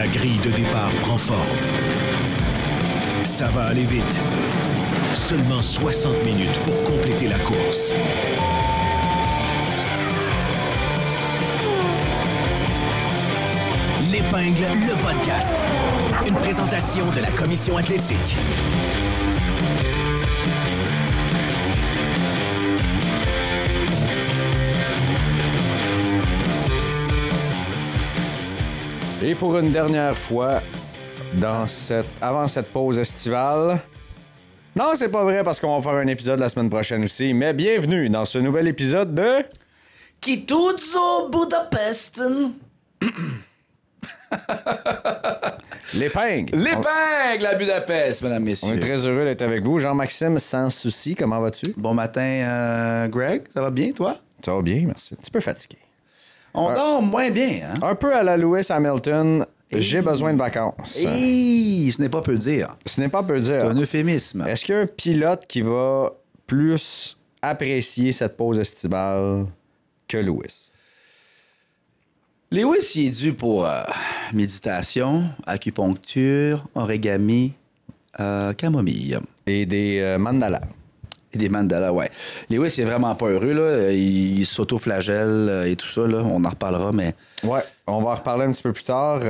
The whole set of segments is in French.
La grille de départ prend forme. Ça va aller vite. Seulement 60 minutes pour compléter la course. L'Épingle, le podcast. Une présentation de la Commission athlétique. Et pour une dernière fois, avant cette pause estivale... Non, c'est pas vrai parce qu'on va faire un épisode la semaine prochaine aussi, mais bienvenue dans ce nouvel épisode de... Kituzzo Budapest. L'Épingle! L'Épingle à Budapest, mesdames, messieurs. On est très heureux d'être avec vous. Jean-Maxime, sans souci, comment vas-tu? Bon matin, Greg. Ça va bien, toi? Ça va bien, merci. Un petit peu fatigué. On dort moins bien, hein? Un peu à la Lewis Hamilton, j'ai besoin de vacances. Ce n'est pas peu dire. Ce n'est pas peu dire. C'est un euphémisme. Est-ce qu'il y a un pilote qui va plus apprécier cette pause estivale que Lewis? Lewis, il est dû pour méditation, acupuncture, origami, camomille. Et des mandalas. Et des mandalas, ouais. Lewis, il est vraiment pas heureux, là. Il s'auto-flagelle et tout ça, là. On en reparlera, mais... Ouais, on va en reparler un petit peu plus tard.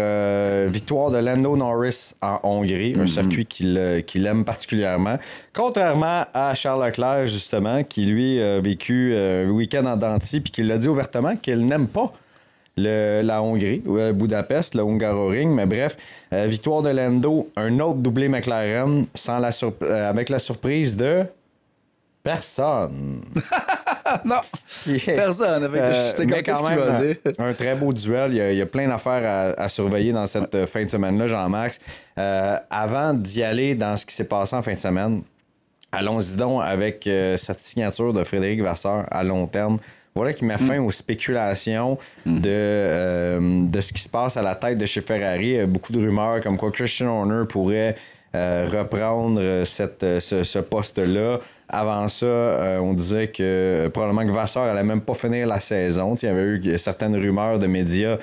Victoire de Lando Norris en Hongrie, un circuit qu'il aime particulièrement. Contrairement à Charles Leclerc, justement, qui, lui, a vécu le week-end en dents de scie, puis qui l'a dit ouvertement qu'il n'aime pas la Hongrie, Budapest, le Hungaroring, mais bref, victoire de Lando, un autre doublé McLaren, avec la surprise de... Personne. Non, personne. Mais quand même, un très beau duel. Il y a plein d'affaires à surveiller dans cette fin de semaine-là, Jean-Max. Avant d'y aller dans ce qui s'est passé en fin de semaine, allons-y donc avec cette signature de Frédéric Vasseur à long terme. Voilà qui met fin aux spéculations de ce qui se passe à la tête de chez Ferrari. Beaucoup de rumeurs comme quoi Christian Horner pourrait reprendre ce poste-là. Avant ça, on disait que probablement que Vasseur allait même pas finir la saison. Il y avait eu certaines rumeurs de médias,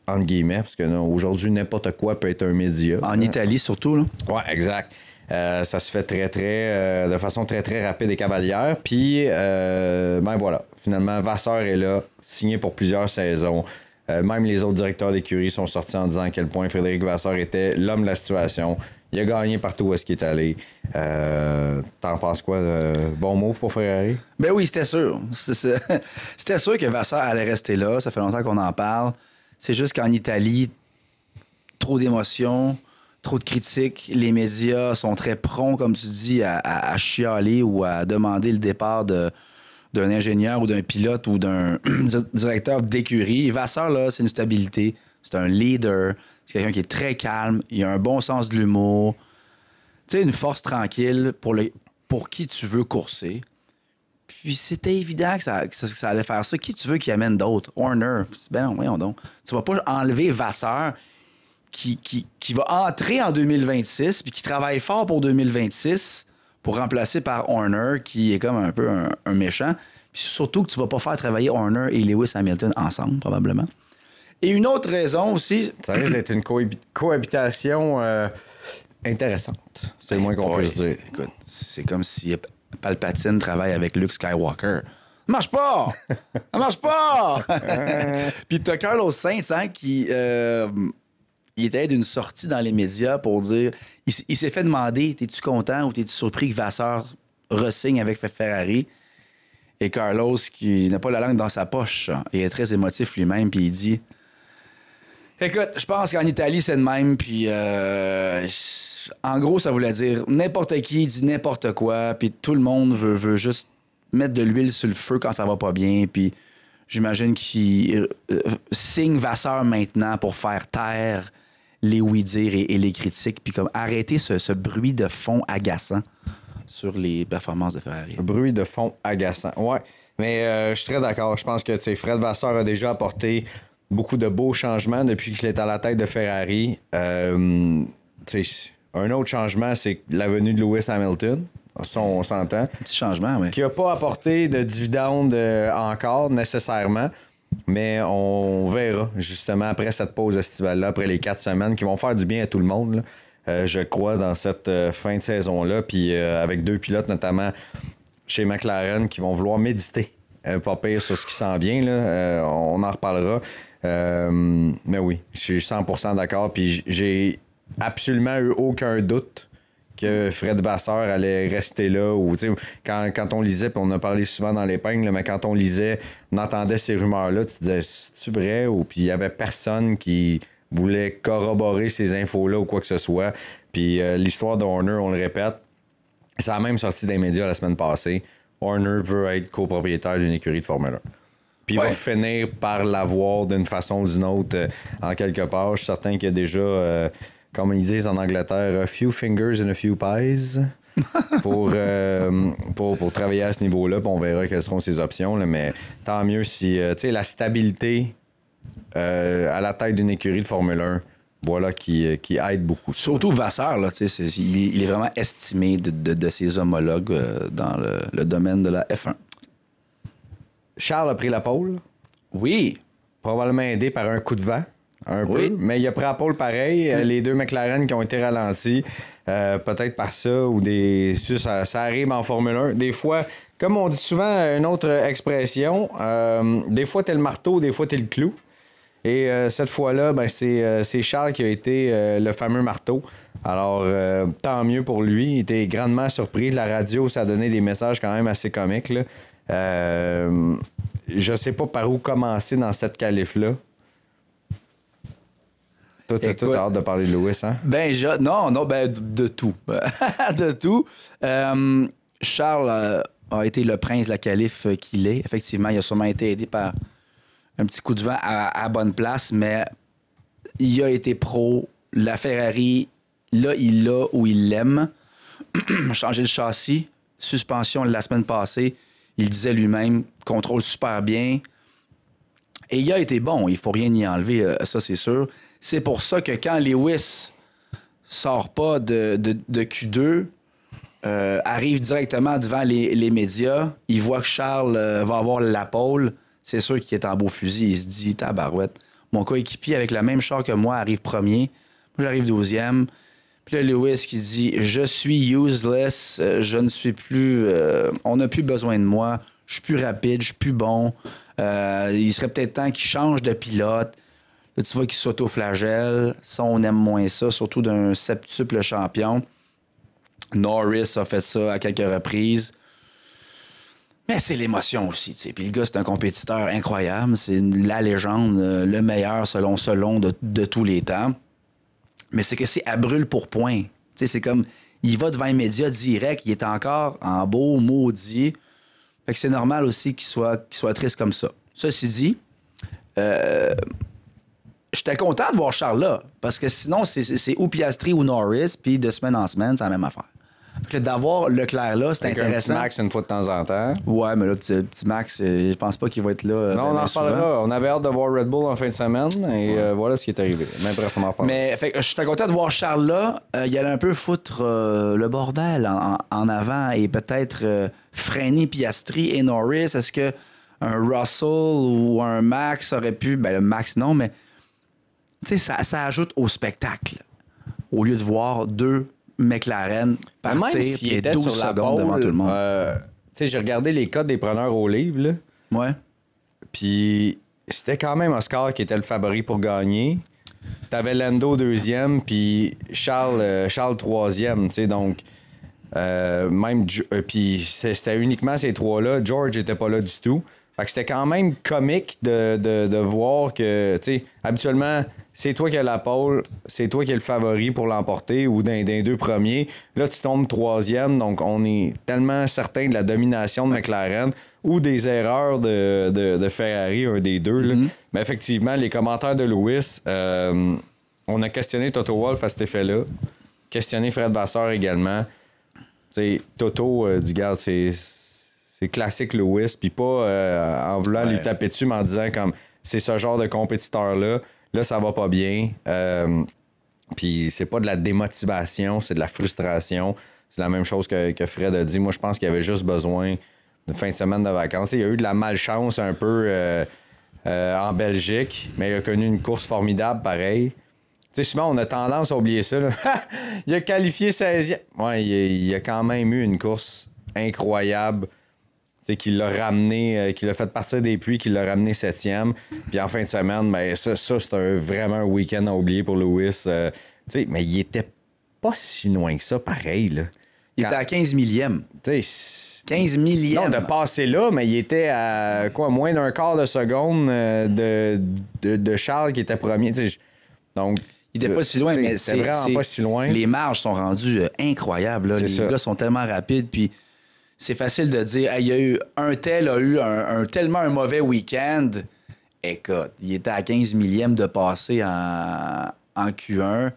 entre guillemets, parce que aujourd'hui, n'importe quoi peut être un média. En Italie, surtout, là. Ouais, exact. Ça se fait de façon très, très rapide et cavalière. Puis, ben voilà, finalement, Vasseur est là, signé pour plusieurs saisons. Même les autres directeurs d'écurie sont sortis en disant à quel point Frédéric Vasseur était l'homme de la situation. Il a gagné partout où est-ce qu'il est allé. T'en penses quoi? Bon move pour Ferrari? Ben oui, c'était sûr. C'était sûr que Vasseur allait rester là. Ça fait longtemps qu'on en parle. C'est juste qu'en Italie, trop d'émotions, trop de critiques. Les médias sont très prompts, comme tu dis, à chialer ou à demander le départ d'un ingénieur ou d'un pilote ou d'un directeur d'écurie. Vasseur, là, c'est une stabilité. C'est un leader. C'est quelqu'un qui est très calme. Il a un bon sens de l'humour. Tu sais, une force tranquille pour qui tu veux courser. Puis c'était évident que ça allait faire ça. Qui tu veux qui amène d'autres? Horner. Ben non, voyons donc. Tu vas pas enlever Vasseur qui va entrer en 2026 puis qui travaille fort pour 2026 pour remplacer par Horner qui est comme un peu un méchant. Puis surtout que tu vas pas faire travailler Horner et Lewis Hamilton ensemble, probablement. Et une autre raison aussi... Ça risque d'être une cohabitation intéressante. C'est le moins qu'on puisse dire. Écoute, c'est comme si Palpatine travaille avec Luke Skywalker. Ça marche pas! Ça marche pas! Puis t'as Carlos Sainz, hein, qui... il était d'une sortie dans les médias pour dire... Il s'est fait demander, t'es-tu content ou t'es-tu surpris que Vasseur re-signe avec Ferrari? Et Carlos, qui n'a pas la langue dans sa poche, il est très émotif lui-même, puis il dit... Écoute, je pense qu'en Italie, c'est de même, puis en gros, ça voulait dire n'importe qui dit n'importe quoi, puis tout le monde veut juste mettre de l'huile sur le feu quand ça va pas bien, puis j'imagine qu'il signe Vasseur maintenant pour faire taire les oui-dire et les critiques, puis comme arrêter ce bruit de fond agaçant sur les performances de Ferrari. Un bruit de fond agaçant, ouais. Mais je suis très d'accord. Je pense que Fred Vasseur a déjà apporté beaucoup de beaux changements depuis qu'il est à la tête de Ferrari. Un autre changement, c'est la venue de Lewis Hamilton. Ça, on s'entend. Petit changement, oui. Qui n'a pas apporté de dividendes encore nécessairement. Mais on verra, justement, après cette pause estivale-là, après les 4 semaines, qui vont faire du bien à tout le monde, là, je crois, dans cette fin de saison-là. Puis avec 2 pilotes, notamment chez McLaren, qui vont vouloir méditer. Pas pire sur ce qui s'en vient, là. On en reparlera. Mais oui, je suis 100% d'accord. Puis j'ai absolument eu aucun doute que Fred Vasseur allait rester là. Ou, quand on lisait, puis on a parlé souvent dans l'épingle, mais quand on lisait, on entendait ces rumeurs-là, tu te disais, c'est-tu vrai? Ou puis il y avait personne qui voulait corroborer ces infos-là ou quoi que ce soit. Puis l'histoire de Horner, on le répète, ça a même sorti des médias la semaine passée. Horner veut être copropriétaire d'une écurie de Formule 1. Puis il va finir par l'avoir d'une façon ou d'une autre en quelque part. Je suis certain qu'il y a déjà, comme ils disent en Angleterre, a few fingers and a few pies pour travailler à ce niveau-là. Puis on verra quelles seront ses options. Là, mais tant mieux si la stabilité à la tête d'une écurie de Formule 1, voilà, qui aide beaucoup. Surtout Vasseur, là, il est vraiment estimé de ses homologues dans le domaine de la F1. Charles a pris la pole. Oui. Probablement aidé par un coup de vent, un Oui. peu. Mais il a pris la pole pareil. Les 2 McLaren qui ont été ralentis, peut-être par ça, ou ça arrive en Formule 1. Des fois, comme on dit souvent, une autre expression, des fois t'es le marteau, des fois t'es le clou. Et cette fois-là, c'est Charles qui a été le fameux marteau. Alors, tant mieux pour lui. Il était grandement surpris. La radio, ça a donné des messages quand même assez comiques, là. Je sais pas par où commencer dans cette qualif-là. Toi, t'as hâte de parler de Lewis, hein? Non, de tout. De tout. Charles a été le prince de la qualif qu'il est. Effectivement, il a sûrement été aidé par un petit coup de vent à bonne place, mais il a été pro. La Ferrari, là, il l'a où il l'aime. Changer le châssis, suspension la semaine passée. Il disait lui-même, contrôle super bien. Et il a été bon, il faut rien y enlever, ça c'est sûr. C'est pour ça que quand Lewis sort pas de Q2, arrive directement devant les médias, il voit que Charles va avoir la pole, c'est sûr qu'il est en beau fusil. Il se dit, tabarouette, mon coéquipier avec la même char que moi arrive premier, moi j'arrive 12e. Puis là, Lewis qui dit, je suis useless, je ne suis plus, on n'a plus besoin de moi, je suis plus rapide, je suis plus bon. Il serait peut-être temps qu'il change de pilote. Là, tu vois qu'il s'auto-flagelle. Ça, on aime moins ça, surtout d'un septuple champion. Norris a fait ça à quelques reprises. Mais c'est l'émotion aussi, tu sais. Puis le gars, c'est un compétiteur incroyable. C'est la légende, le meilleur selon de tous les temps. Mais c'est que c'est à brûle pour point. Tu sais, c'est comme, il va devant les médias direct, il est encore en beau maudit. Fait que c'est normal aussi qu'il soit triste comme ça. Ceci dit, j'étais content de voir Charles là, parce que sinon, c'est ou Piastri ou Norris, puis de semaine en semaine, c'est la même affaire. Fait que d'avoir Leclerc là, c'est intéressant. Un petit Max une fois de temps en temps. Ouais, mais là, petit Max, je pense pas qu'il va être là. Non, on en parlera. On avait hâte de voir Red Bull en fin de semaine, et voilà ce qui est arrivé. Mais bref, on en parlera. Mais fait que je suis content de voir Charles là. Il allait un peu foutre le bordel en avant et peut-être freiner Piastri et Norris. Est-ce que un Russell ou un Max aurait pu... Ben, le Max, non, mais... Tu sais, ça ajoute au spectacle. Au lieu de voir 2 McLaren partir et 12 secondes devant tout le monde. Tu sais, j'ai regardé les codes des preneurs au livre, là. Ouais. Puis c'était quand même Oscar qui était le favori pour gagner. T'avais Lando 2e, puis Charles 3e, tu sais, donc... puis c'était uniquement ces 3-là. George était pas là du tout. Fait que c'était quand même comique de voir que, tu sais, habituellement, c'est toi qui as la pole, c'est toi qui es le favori pour l'emporter ou d'un 2 premiers. Là, tu tombes 3e, donc on est tellement certain de la domination de McLaren ou des erreurs de Ferrari, un des deux. Là. Mais effectivement, les commentaires de Lewis, on a questionné Toto Wolff à cet effet-là, questionné Fred Vasseur également. T'sais, Toto, du garde, c'est classique Lewis, puis pas en voulant lui taper dessus, mais en disant comme c'est ce genre de compétiteur-là, là, ça va pas bien. Puis c'est pas de la démotivation, c'est de la frustration. C'est la même chose que Fred a dit. Moi, je pense qu'il avait juste besoin d'une fin de semaine de vacances. Il y a eu de la malchance un peu en Belgique, mais il a connu une course formidable pareil. Tu sais, souvent, on a tendance à oublier ça. Là. Il a qualifié 16e. Ouais, il a quand même eu une course incroyable. Tu sais, qui l'a ramené, qui l'a fait partir des puits, qui l'a ramené 7e. Puis en fin de semaine, ben, ça c'est vraiment un week-end à oublier pour Lewis. Tu sais, mais il était pas si loin que ça, pareil. Là. Il était à 15 millième. Tu sais, 15 millième. Non, de passer là, mais il était à moins d'un quart de seconde de Charles qui était premier. Donc, il n'était pas si loin, mais c'est vraiment pas si loin. Les marges sont rendues incroyables. Là. Les gars sont tellement rapides, puis c'est facile de dire il y a eu un tel a eu tellement un mauvais week-end. Écoute, il était à 15 millième de passer en Q1.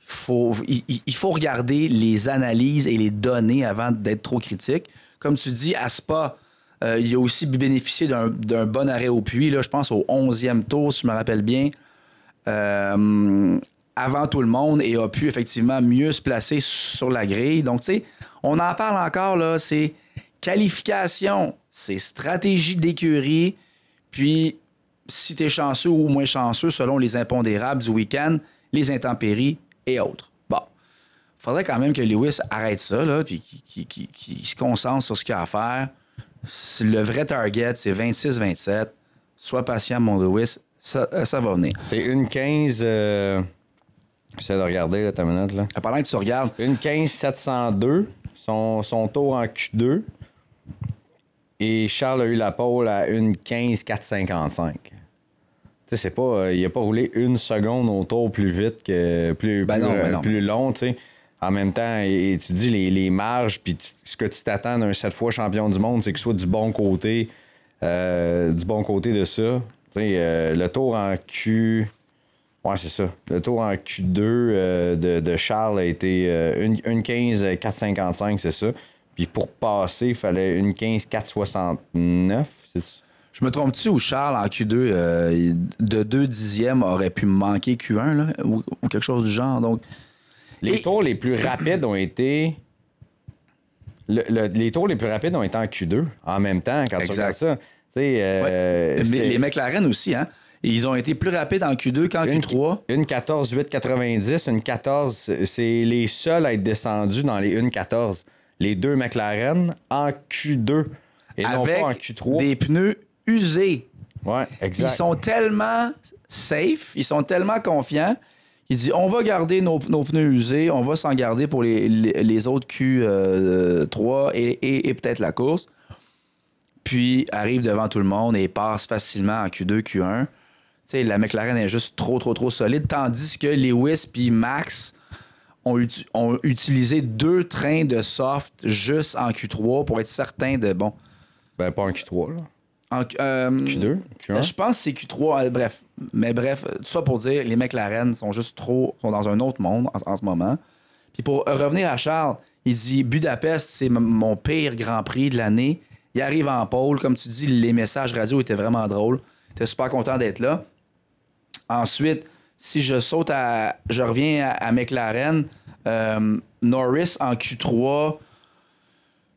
Il faut regarder les analyses et les données avant d'être trop critique. Comme tu dis, à Spa, il a aussi bénéficié d'un bon arrêt au puits, là, je pense au 11e tour, si je me rappelle bien, avant tout le monde, et a pu effectivement mieux se placer sur la grille. Donc, tu sais, on en parle encore, là, c'est qualification, c'est stratégie d'écurie, puis si tu es chanceux ou moins chanceux, selon les impondérables du week-end, les intempéries et autres. Bon, il faudrait quand même que Lewis arrête ça, là, puis qu'il se concentre sur ce qu'il a à faire. Le vrai target, c'est 26-27. Sois patient, mon Lewis, ça va venir. C'est une 15... J'essaie de regarder, là, ta minute, là. Pendant que tu regardes... Une 15-702, son tour en Q2. Et Charles a eu la pole à une 15-455. Tu sais, c'est pas... il a pas roulé une seconde au tour plus vite que... plus long, tu sais. En même temps, et tu dis les marges, puis ce que tu t'attends d'un 7 fois champion du monde, c'est que ce soit du bon côté de ça. Tu sais, le tour en Q... Ouais, c'est ça. Le tour en Q2 de Charles a été une 15-455, c'est ça. Puis pour passer, il fallait une 15-469. Je me trompe-tu ou Charles en Q2 de 2 dixièmes aurait pu manquer Q1 là, ou quelque chose du genre? Donc, les tours les plus rapides ont été... les tours les plus rapides ont été en Q2 en même temps quand tu regardes ça. Les McLaren aussi, hein? Ils ont été plus rapides en Q2 qu'en Q3. Une 14-8-90, une 14, c'est les seuls à être descendus dans les 1-14. Les deux McLaren en Q2 et non pas en Q3. Des pneus usés. Ouais, exact. Ils sont tellement safe, ils sont tellement confiants qu'ils disent on va garder nos pneus usés, on va s'en garder pour les autres Q3 et peut-être la course. Puis arrive devant tout le monde et passe facilement en Q2, Q1. Tu sais, la McLaren est juste trop solide, tandis que Lewis puis Max ont utilisé 2 trains de soft juste en Q3 pour être certain de, bon... Ben, pas en Q3, là. Q2, Q1? Je pense que c'est Q3, bref. Mais bref, tout ça pour dire, les McLaren sont dans un autre monde en ce moment. Puis pour revenir à Charles, il dit, Budapest, c'est mon pire Grand Prix de l'année. Il arrive en pole, comme tu dis, les messages radio étaient vraiment drôles. J'étais super content d'être là. Ensuite, si je reviens à McLaren, Norris en Q3,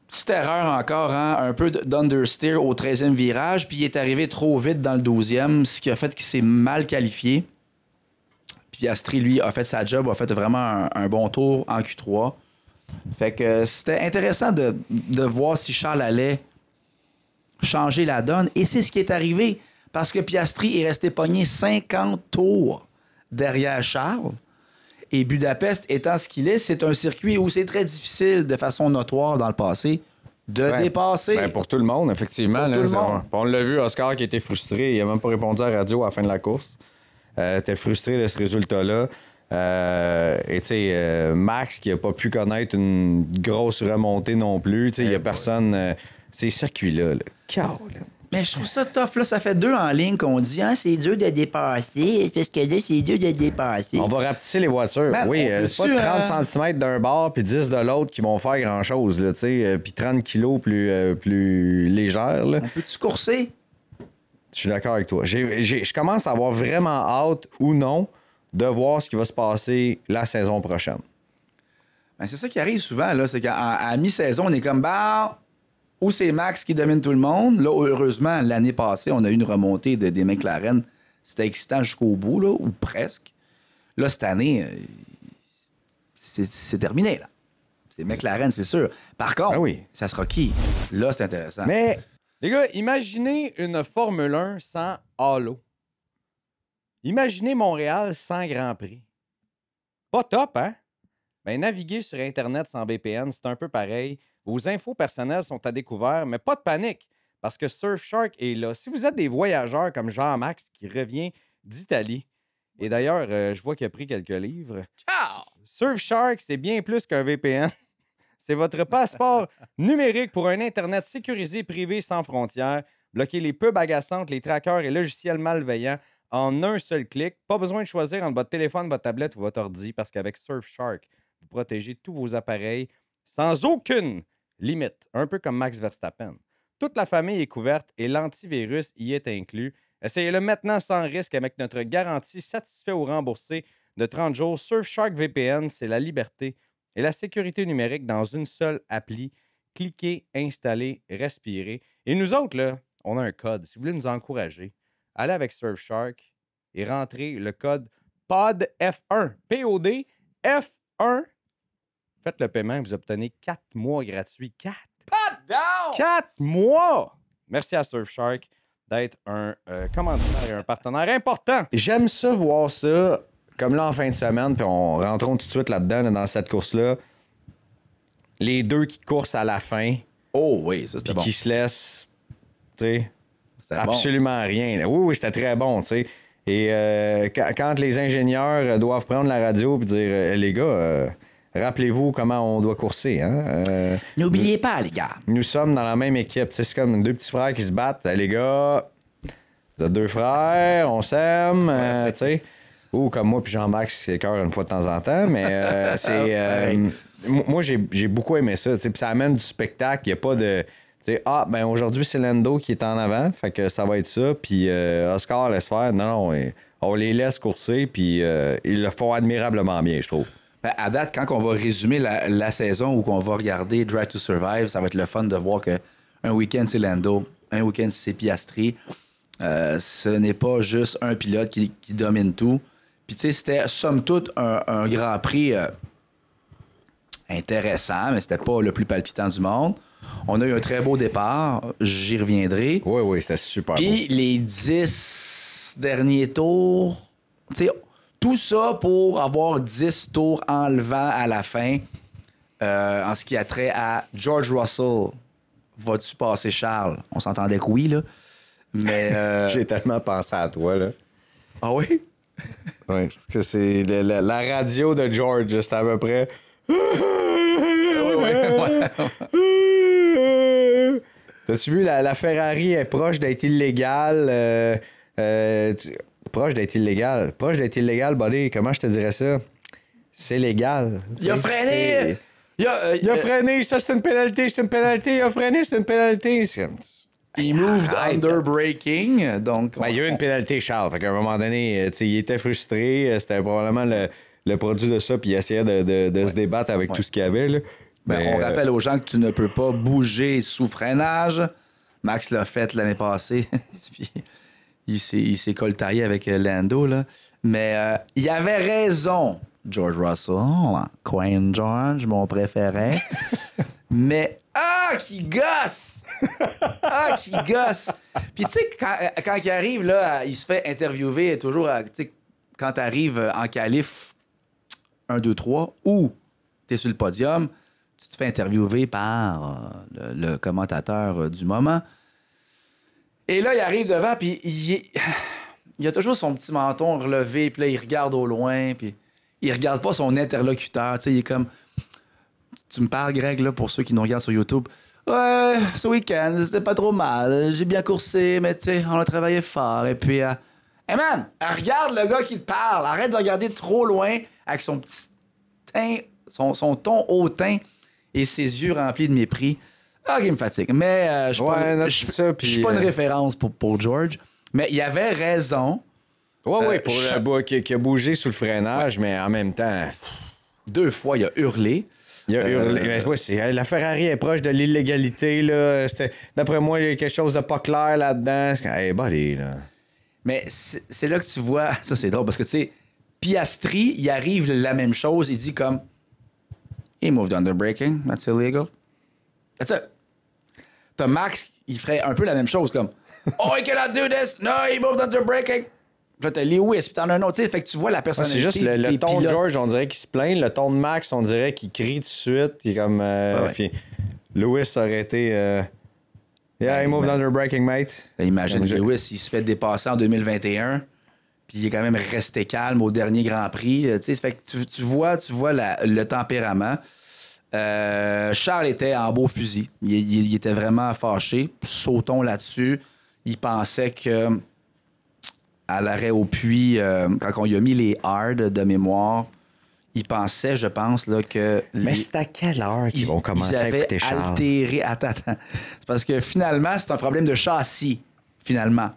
petite erreur encore, hein, un peu d'understeer au 13e virage, puis il est arrivé trop vite dans le 12e, ce qui a fait qu'il s'est mal qualifié. Puis Piastri, lui, a fait sa job, a fait vraiment un bon tour en Q3. Fait que c'était intéressant de voir si Charles allait changer la donne. Et c'est ce qui est arrivé. Parce que Piastri est resté pogné 50 tours derrière Charles. Et Budapest étant ce qu'il est, c'est un circuit où c'est très difficile, de façon notoire dans le passé, de dépasser. Ben pour tout le monde, effectivement. Pour tout le monde. On l'a vu, Oscar qui était frustré. Il n'a même pas répondu à la radio à la fin de la course. Était frustré de ce résultat-là. Et tu sais, Max qui n'a pas pu connaître une grosse remontée non plus. Tu sais, il n'y a personne... ces circuits-là, Mais je trouve ça tough. Là, ça fait 2 en ligne qu'on dit c'est dur de dépasser. Parce que là, c'est dur de dépasser. On va rapetisser les voitures. Ben, oui, c'est pas 30 cm d'un bord puis 10 de l'autre qui vont faire grand-chose. Puis 30 kilos plus légères. Là. On peut-tu courser? Je suis d'accord avec toi. Je commence à avoir vraiment hâte ou non de voir ce qui va se passer la saison prochaine. Ben, c'est ça qui arrive souvent. Là, c'est qu'à mi-saison, on est comme, ou c'est Max qui domine tout le monde. Là, heureusement, l'année passée, on a eu une remontée des McLaren. C'était excitant jusqu'au bout, là, ou presque. Là, cette année, c'est terminé, là. C'est McLaren, c'est sûr. Par contre, ça sera qui? Là, c'est intéressant. Mais, les gars, imaginez une Formule 1 sans halo. Imaginez Montréal sans Grand Prix. Pas top, hein? Ben, naviguer sur Internet sans VPN, c'est un peu pareil. Vos infos personnelles sont à découvert, mais pas de panique, parce que Surfshark est là. Si vous êtes des voyageurs comme Jean-Max qui revient d'Italie, et d'ailleurs, je vois qu'il a pris quelques livres. Ciao! Surfshark, c'est bien plus qu'un VPN. C'est votre passeport numérique pour un Internet sécurisé, privé, sans frontières. Bloquez les pubs agaçantes, les trackers et logiciels malveillants en un seul clic. Pas besoin de choisir entre votre téléphone, votre tablette ou votre ordi parce qu'avec Surfshark, vous protégez tous vos appareils sans aucune limite. Un peu comme Max Verstappen. Toute la famille est couverte et l'antivirus y est inclus. Essayez-le maintenant sans risque avec notre garantie satisfait ou remboursé de 30 jours. Surfshark VPN, c'est la liberté et la sécurité numérique dans une seule appli. Cliquez, installez, respirez. Et nous autres, là, on a un code. Si vous voulez nous encourager, allez avec Surfshark et rentrez le code PODF1. P-O-D F1. Faites le paiement, vous obtenez 4 mois gratuits. 4 mois! Merci à Surfshark d'être un commanditaire et un partenaire important. J'aime ça, voir ça, comme là en fin de semaine, puis on rentrons tout de suite là-dedans, là, dans cette course-là. Les deux qui coursent à la fin. Oh oui, ça c'était bon. Qui se laissent, tu sais, absolument rien. Oui, c'était très bon, tu sais. Et quand les ingénieurs doivent prendre la radio et dire les gars, rappelez-vous comment on doit courser. Hein? N'oubliez pas, les gars. Nous sommes dans la même équipe. C'est comme deux petits frères qui se battent. Les gars, vous êtes deux frères, on s'aime. Tu sais. Ou comme moi puis Jean-Max, c'est cœur une fois de temps en temps. Mais c'est. Moi, j'ai beaucoup aimé ça. Puis ça amène du spectacle. Il n'y a pas de. Ben aujourd'hui, c'est Lando qui est en avant. Fait que ça va être ça. Puis Oscar laisse faire. Non, on les laisse courser. Puis ils le font admirablement bien, je trouve. Ben, à date, quand on va résumer la saison ou qu'on va regarder Drive to Survive, ça va être le fun de voir qu'un week-end, c'est Lando, un week-end, c'est Piastri. Ce n'est pas juste un pilote qui domine tout. Puis, tu sais, c'était, somme toute, un Grand Prix intéressant, mais c'était pas le plus palpitant du monde. On a eu un très beau départ. J'y reviendrai. Oui, c'était super beau. Puis, les 10 derniers tours, tu sais, tout ça pour avoir 10 tours enlevants à la fin. En ce qui a trait à George Russell. Vas-tu passer Charles? On s'entendait que oui, là. Mais. J'ai tellement pensé à toi, là. Ah oui? Oui, parce que c'est la radio de George, c'était à peu près. T'as-tu vu, la Ferrari est proche d'être illégale. Proche d'être illégal. Proche d'être illégal, buddy, comment je te dirais ça? C'est légal. Il a freiné! Il a freiné, ça c'est une pénalité, il a freiné, c'est une pénalité. Il moved under braking, donc... Ben, il y a eu une pénalité, Charles. Fait qu'à un moment donné, il était frustré. C'était probablement le produit de ça, puis il essayait de se débattre avec tout ce qu'il y avait. Là. Ben, on rappelle aux gens que tu ne peux pas bouger sous freinage. Max l'a fait l'année passée. Il s'est coltaillé avec Lando, là. Mais il avait raison, George Russell. Queen George, mon préféré. Mais, qui gosse! Qui gosse! Puis, tu sais, quand il arrive, là, il se fait interviewer toujours, tu sais, quand tu arrives en qualif 1, 2, 3, ou tu es sur le podium, tu te fais interviewer par le commentateur du moment. Et là, il arrive devant, puis il a toujours son petit menton relevé, puis là, il regarde au loin, puis il regarde pas son interlocuteur. Tu sais, il est comme... Tu me parles, Greg, là, pour ceux qui nous regardent sur YouTube. Ouais, ce week-end, c'était pas trop mal. J'ai bien coursé, mais tu sais, on a travaillé fort. Et puis, hey man, regarde le gars qui te parle. Arrête de regarder trop loin avec son petit teint, son ton hautain et ses yeux remplis de mépris. Il me fatigue. Mais je suis pas une référence pour George. Mais il avait raison. Oui, pour le qui a bougé sous le freinage, mais en même temps... 2 fois, il a hurlé. Il a hurlé. La Ferrari est proche de l'illégalité. Là. D'après moi, il y a quelque chose de pas clair là-dedans. Hey, buddy, là. Mais c'est là que tu vois... Ça, c'est drôle, parce que, tu sais, Piastri, il arrive la même chose. Il dit comme... He moved under braking. That's illegal. That's it. T'as Max, il ferait un peu la même chose, comme... Oh, he cannot do this. No, he moved under braking. Puis là, t'as Lewis, puis t'en as un autre. Fait que tu vois la personnalité. C'est juste le ton pilotes. de George, on dirait qu'il se plaint. Le ton de Max, on dirait qu'il crie tout de suite. Il est comme. Puis Lewis aurait été. Yeah, he moved under braking, mate. Imagine Lewis, il se fait dépasser en 2021. Puis il est quand même resté calme au dernier Grand Prix. Fait que tu vois le tempérament. Charles était en beau fusil. Il était vraiment fâché. Sautons là-dessus. Il pensait que à l'arrêt au puits, quand on y a mis les hard de mémoire, il pensait, je pense, là, que... Mais c'est à quelle heure qu'ils vont commencer à écouter Charles? Altéré... Attends. C'est parce que finalement, c'est un problème de châssis, finalement.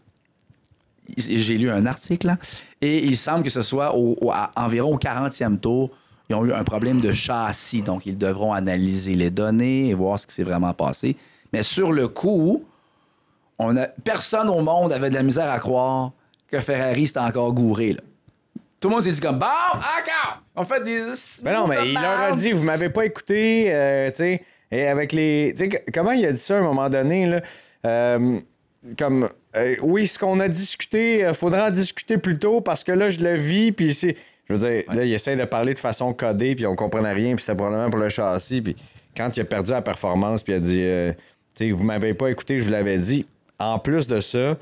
J'ai lu un article, là, et il semble que ce soit environ au 40e tour, ils ont eu un problème de châssis. Donc, ils devront analyser les données et voir ce qui s'est vraiment passé. Mais sur le coup, personne au monde avait de la misère à croire que Ferrari c'était encore gouré. Là. Tout le monde s'est dit comme, bon, encore! On fait des... Mais non, mais il leur a dit, vous m'avez pas écouté, tu sais, et avec les... Tu sais, comment il a dit ça à un moment donné, là? Comme, oui, ce qu'on a discuté, faudra en discuter plus tôt parce que là, je le vis, puis c'est... Je veux dire, là, il essaie de parler de façon codée, puis on comprenait rien, puis c'était probablement pour le châssis, puis quand il a perdu la performance, puis il a dit, tu sais, vous m'avez pas écouté, je vous l'avais dit. En plus de ça,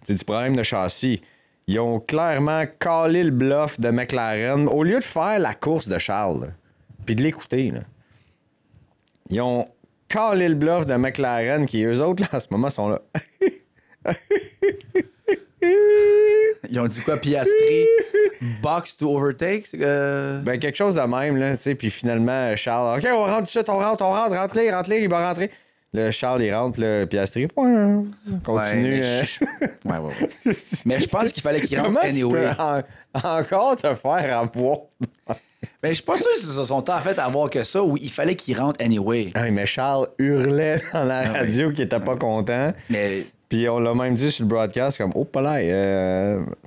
c'est du problème de châssis. Ils ont clairement calé le bluff de McLaren au lieu de faire la course de Charles, là, puis de l'écouter. Là. Ils ont calé le bluff de McLaren qui, eux autres, là, en ce moment, sont là. Ils ont dit quoi, Piastri? Box to overtake? Ben, quelque chose de même, là, tu sais. Puis finalement, Charles, OK, on rentre tout de suite, on rentre-les, il va rentrer. Le Charles, il rentre, le Piastri, continue. Ouais. Mais je pense qu'il fallait qu'il rentre anyway. Tu peux encore te faire avoir. Mais je suis pas sûr si c'est son temps fait à voir que ça, ou il fallait qu'il rentre anyway. Oui, mais Charles hurlait dans la radio qu'il était pas content. Mais... Puis on l'a même dit sur le broadcast, comme, oh, pas là.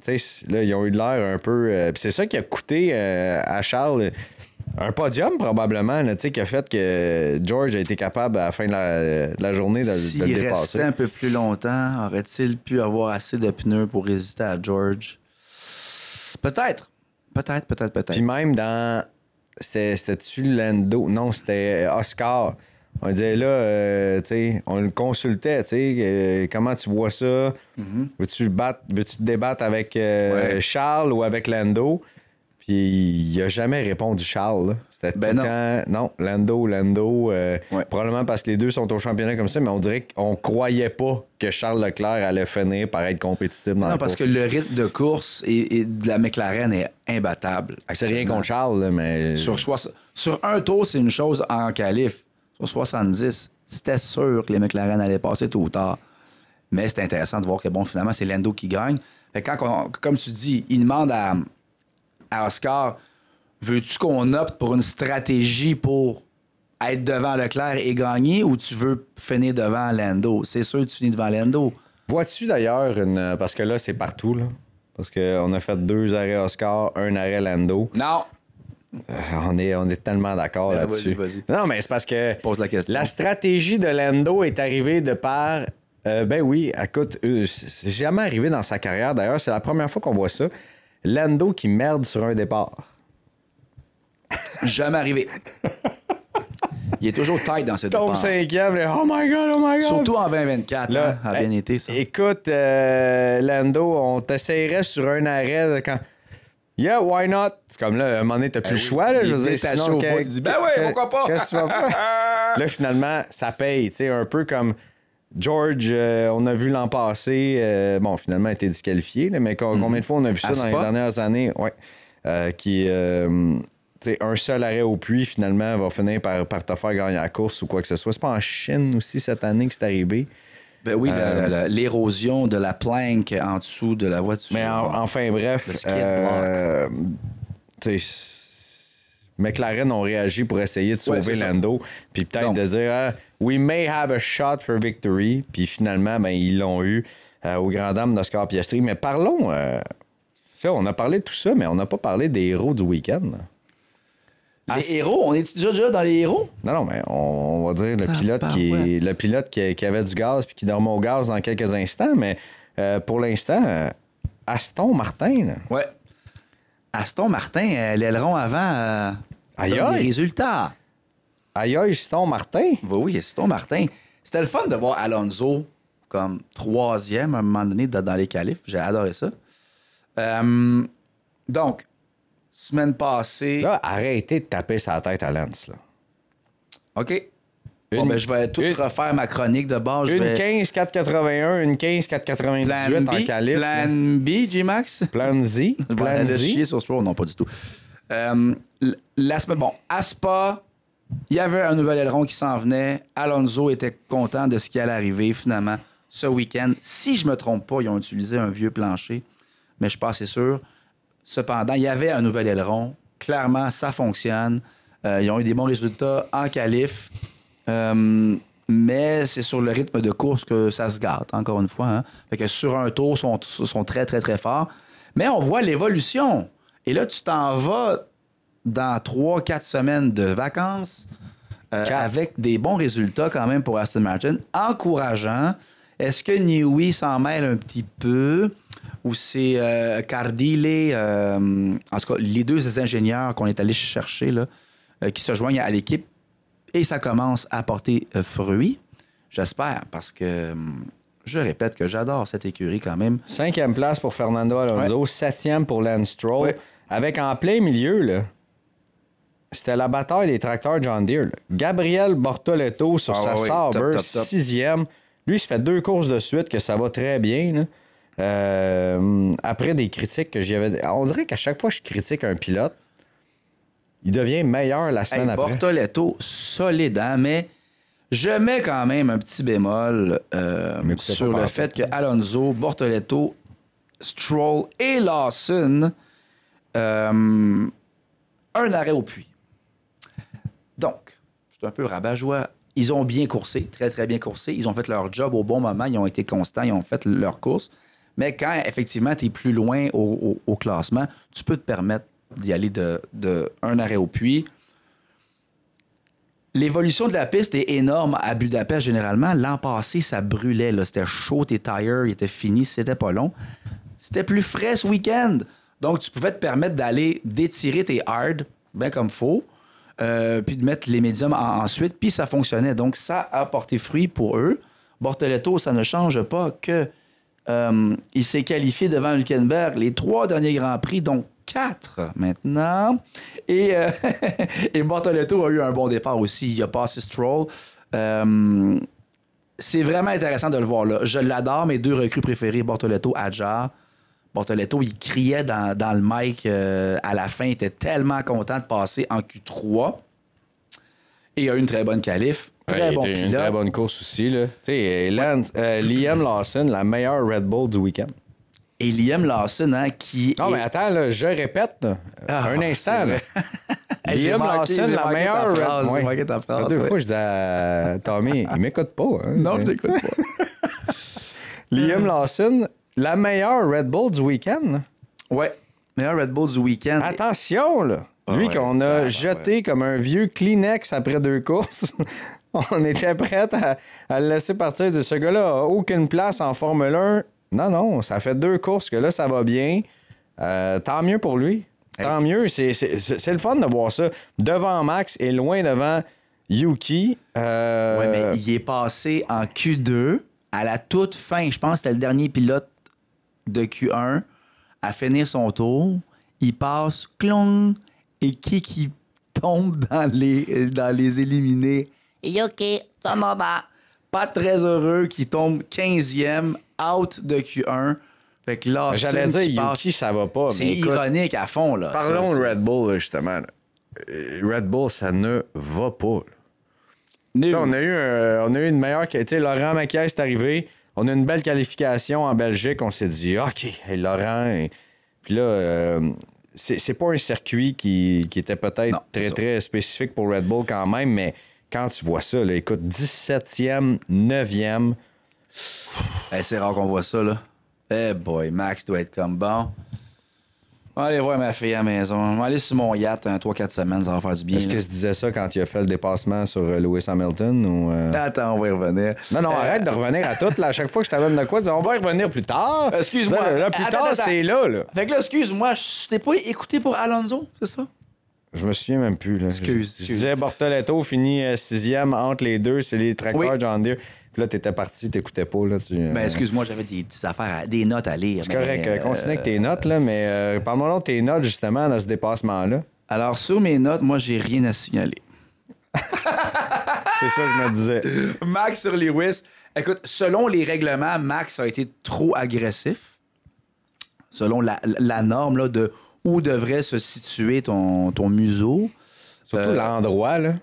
Tu sais, là, ils ont eu l'air un peu. Puis c'est ça qui a coûté à Charles un podium, probablement, tu sais, qui a fait que George a été capable à la fin de la journée de le dépasser. S'il restait un peu plus longtemps, aurait-il pu avoir assez de pneus pour résister à George? Peut-être. Puis même dans... C'était-tu Lando? Non, c'était Oscar. On disait là, tu sais, on le consultait, tu sais, comment tu vois ça? Veux-tu te débattre avec Charles ou avec Lando? Puis il a jamais répondu Charles. Là. C'était tout le temps... Non, Lando. Probablement parce que les deux sont au championnat comme ça, mais on dirait qu'on croyait pas que Charles Leclerc allait finir par être compétitif dans la course. Parce que le rythme de course et de la McLaren est imbattable. C'est rien contre Charles, là, mais... Sur un tour, c'est une chose en qualif. Sur 70, c'était sûr que les McLaren allaient passer tôt ou tard. Mais c'est intéressant de voir que, bon, finalement, c'est Lando qui gagne. Fait que comme tu dis, il demande à Oscar, veux-tu qu'on opte pour une stratégie pour être devant Leclerc et gagner, ou tu veux finir devant Lando? C'est sûr que tu finis devant Lando. Vois-tu d'ailleurs parce que là, c'est partout, là. Parce qu'on a fait 2 arrêts Oscar, 1 arrêt Lando. Non! On est tellement d'accord là-dessus. Vas-y. Non, mais c'est parce que pose la question. La stratégie de Lando est arrivée de par... ben oui, écoute, c'est jamais arrivé dans sa carrière. D'ailleurs, c'est la première fois qu'on voit ça. Lando qui merde sur un départ. Jamais arrivé. Il est toujours tight dans ses départs. Tombe 5e, oh my God. Surtout en 2024, là, a bien été ça. Écoute, Lando, on t'essayerait sur un arrêt quand... Yeah, why not? C'est comme là, à un moment donné, t'as plus le choix. Là, je veux dire, sinon, tu dis, ben oui, pourquoi pas? Qu'est-ce que tu vas faire? Là, finalement, ça paye. Tu sais, un peu comme George, on a vu l'an passé, bon, finalement, il a été disqualifié, là, mais combien de fois on a vu ça dans les dernières années? Ouais. Qui, tu sais, un seul arrêt au puits, finalement, va finir par te faire gagner la course ou quoi que ce soit. C'est pas en Chine aussi cette année que c'est arrivé? Ben oui, l'érosion de la planque en dessous de la voiture. Mais enfin, bref, tu sais, McLaren ont réagi pour essayer de sauver Lando, puis peut-être Donc, de dire we may have a shot for victory, puis finalement, ben, ils l'ont eu aux grandes dames d'Oscar Piastri. Mais parlons, on a parlé de tout ça, mais on n'a pas parlé des héros du week-end. Les héros, on est déjà dans les héros? Non, mais on va dire le pilote qui avait du gaz puis qui dormait au gaz dans quelques instants, mais pour l'instant, Aston Martin. Là. Ouais. Aston Martin, l'aileron avant, aïe, donne des résultats. Aïe, Aston Martin. Oui, Aston Martin. C'était le fun de voir Alonso comme 3e à un moment donné dans les qualifs. J'ai adoré ça. Donc, semaine passée... Là, arrêtez de taper sa tête à Lance. Là. OK. Bon, ben, je vais tout refaire ma chronique de base. Une 15-481, une 15-498 en qualif. Plan B, J-Max? Plan Z. Plan Z. Chier sur Stroll, non, pas du tout. Bon, à Spa, il y avait un nouvel aileron qui s'en venait. Alonso était content de ce qui allait arriver, finalement, ce week-end. Si je me trompe pas, ils ont utilisé un vieux plancher, mais je suis pas assez sûr. Cependant, il y avait un nouvel aileron. Clairement, ça fonctionne. Ils ont eu des bons résultats en qualif. Mais c'est sur le rythme de course que ça se gâte, encore une fois. Hein? Fait que sur un tour, ils sont très, très, très forts. Mais on voit l'évolution. Et là, tu t'en vas dans 3-4 semaines de vacances avec des bons résultats quand même pour Aston Martin. Encourageant. Est-ce que Newey s'en mêle un petit peu? Ou c'est Cardile, en tout cas, les deux ingénieurs qu'on est allés chercher, là, qui se joignent à l'équipe. Et ça commence à porter fruit, j'espère, parce que je répète que j'adore cette écurie quand même. 5e place pour Fernando Alonso, 7e pour Lance Stroll, avec en plein milieu, là, c'était la bataille des tracteurs John Deere. Là. Gabriel Bortoleto sur sa Sauber, 6e. Lui, il se fait 2 courses de suite que ça va très bien. Là. Après des critiques que j'y avais... On dirait qu'à chaque fois que je critique un pilote, il devient meilleur la semaine après. Bortoleto, solide, hein, mais je mets quand même un petit bémol sur le fait que Alonso, Bortoleto, Stroll et Lawson, un arrêt au puits. Donc, je suis un peu rabat-joie. Ils ont bien coursé, très, très bien coursé. Ils ont fait leur job au bon moment. Ils ont été constants. Ils ont fait leur course. Mais quand, effectivement, tu es plus loin au classement, tu peux te permettre d'y aller de un arrêt au puits. L'évolution de la piste est énorme à Budapest, généralement. L'an passé, ça brûlait. Là. C'était chaud, tes tires, ils étaient finis, c'était pas long. C'était plus frais ce week-end. Donc, tu pouvais te permettre d'étirer tes hard, bien comme faut, puis de mettre les médiums ensuite, puis ça fonctionnait. Donc, ça a porté fruit pour eux. Bortoleto, ça ne change pas que il s'est qualifié devant Hülkenberg les 3 derniers Grands Prix, donc 4 maintenant. Et Bortoleto a eu un bon départ aussi. Il a passé Stroll. C'est vraiment intéressant de le voir là. Je l'adore, mes 2 recrues préférées, Bortoleto, Adjar. Bortoleto, il criait dans le mic à la fin. Il était tellement content de passer en Q3. Et il a eu une très bonne qualif. Très bon pilote. Une très bonne course aussi. Là. Liam Lawson, la meilleure Red Bull du week-end. Et Liam Lawson, hein, qui Non, mais attends, là, je répète. Là. Un instant. Là. Liam Lawson, la meilleure Red Bull. J'ai manqué ta phrase. 2 fois, je dis à Tommy, il m'écoute pas. Hein, non, je t'écoute pas. Liam Lawson, la meilleure Red Bull du week-end. Ouais, meilleure Red Bull du week-end. Attention, là. Lui qu'on a jeté comme un vieux Kleenex après 2 courses. On était prêts à le laisser partir de ce gars-là. A aucune place en Formule 1. Non, ça fait 2 courses que là, ça va bien. Tant mieux pour lui. Tant mieux. C'est le fun de voir ça. Devant Max et loin devant Yuki. Oui, mais il est passé en Q2 à la toute fin. Je pense que c'était le dernier pilote de Q1 à finir son tour. Il passe, clong, et qui tombe dans les éliminés. Yuki Tsunoda. Pas très heureux, qui tombe 15e, out de Q1. Fait que là, j'allais dire, Yuki, ça va pas. C'est ironique à fond, là. Parlons de Red Bull, là, justement. Là. Red Bull, ça ne va pas. On a eu une meilleure... Laurent Macias est arrivé. On a une belle qualification en Belgique. On s'est dit, OK, hey, Laurent... Puis là, c'est pas un circuit qui était peut-être très spécifique pour Red Bull quand même, mais quand tu vois ça, là, écoute, 17e, 9e. C'est rare qu'on voit ça, là. Boy, Max doit être comme bon. On va aller voir ma fille à la maison. On va aller sur mon yacht 3-4 semaines, ça va faire du bien. Est-ce que je disais ça quand il a fait le dépassement sur Lewis Hamilton? Ou, Attends, on va y revenir. Non, arrête de revenir à tout. Là. À chaque fois que je t'amène de quoi, on va y revenir plus tard. Excuse-moi. Là, plus tard, c'est là. Fait que là, excuse-moi, je t'ai pas écouté pour Alonso, c'est ça? Je me souviens même plus. Là. Excuse. Je disais Bortoletto finit 6e entre les deux, c'est les tracteurs John Deere. Puis là, t'étais parti, t'écoutais pas. Là, excuse-moi, j'avais des petites affaires, des notes à lire. C'est correct, continue avec tes notes, là, mais parle-moi donc de tes notes, justement, dans ce dépassement-là. Alors, sur mes notes, moi, j'ai rien à signaler. C'est ça que je me disais. Max sur Lewis. Écoute, selon les règlements, Max a été trop agressif. Selon la norme là, de où devrait se situer ton museau. Surtout l'endroit, là.